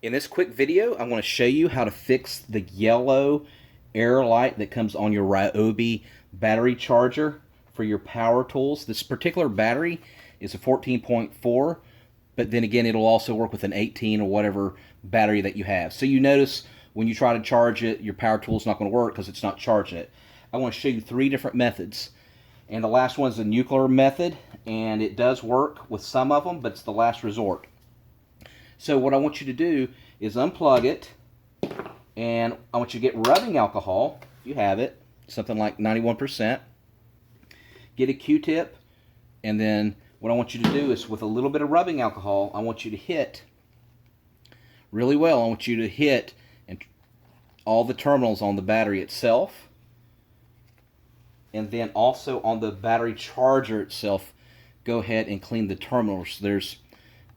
In this quick video, I'm going to show you how to fix the yellow error light that comes on your Ryobi battery charger for your power tools. This particular battery is a 14.4, but then again, it'll also work with an 18 or whatever battery that you have. So you notice when you try to charge it, your power tool is not going to work because it's not charging it. I want to show you 3 different methods. And the last one is the nuclear method, and it does work with some of them, but it's the last resort. So what I want you to do is unplug it, and I want you to get rubbing alcohol, if you have it, something like 91%. Get a Q-tip, and then what I want you to do is with a little bit of rubbing alcohol, I want you to hit really well. I want you to hit all the terminals on the battery itself, and then also on the battery charger itself. Go ahead and clean the terminals. There's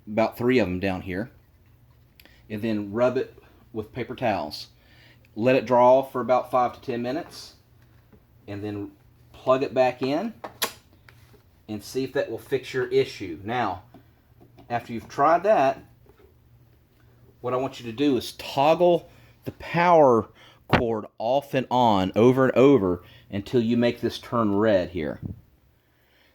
about 3 of them down here. And then rub it with paper towels. Let it draw for about 5 to 10 minutes. And then plug it back in and see if that will fix your issue. Now, after you've tried that, what I want you to do is toggle the power cord off and on over and over until you make this turn red here.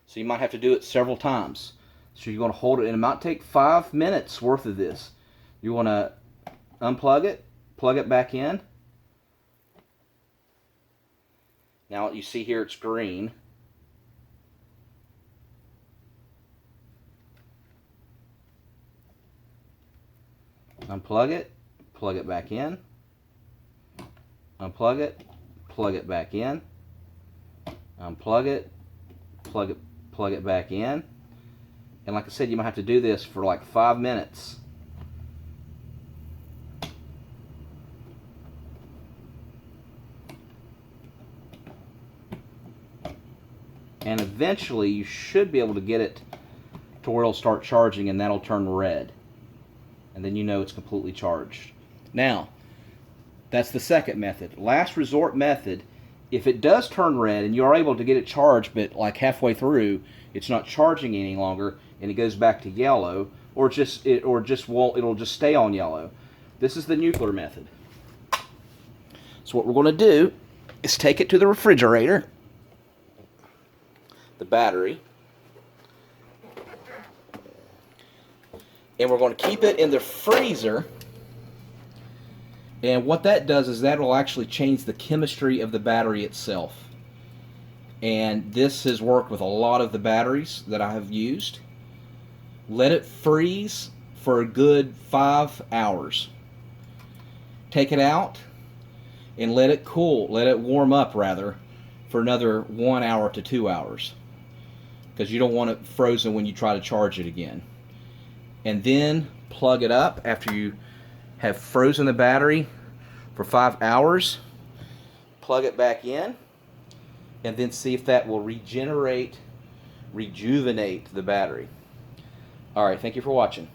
So you might have to do it several times. So you're going to hold it, and it might take 5 minutes worth of this. You want to unplug it, plug it back in. Now you see here it's green. Unplug it, plug it back in. Unplug it, plug it back in. Unplug it, plug it back in. And like I said, you might have to do this for like 5 minutes. And eventually you should be able to get it to where it'll start charging, and that'll turn red. And then you know it's completely charged. Now, that's the second method. Last resort method, if it does turn red and you're able to get it charged, but like halfway through it's not charging any longer and it goes back to yellow, or it'll just stay on yellow. This is the nuclear method. So what we're going to do is take it to the refrigerator, the battery, and we're going to keep it in the freezer. And what that does is that will actually change the chemistry of the battery itself. And this has worked with a lot of the batteries that I have used. Let it freeze for a good 5 hours. Take it out and let it cool, let it warm up rather, for another 1 hour to 2 hours. Because you don't want it frozen when you try to charge it again. And then plug it up after you have frozen the battery for 5 hours. Plug it back in, and then see if that will rejuvenate the battery. Alright, thank you for watching.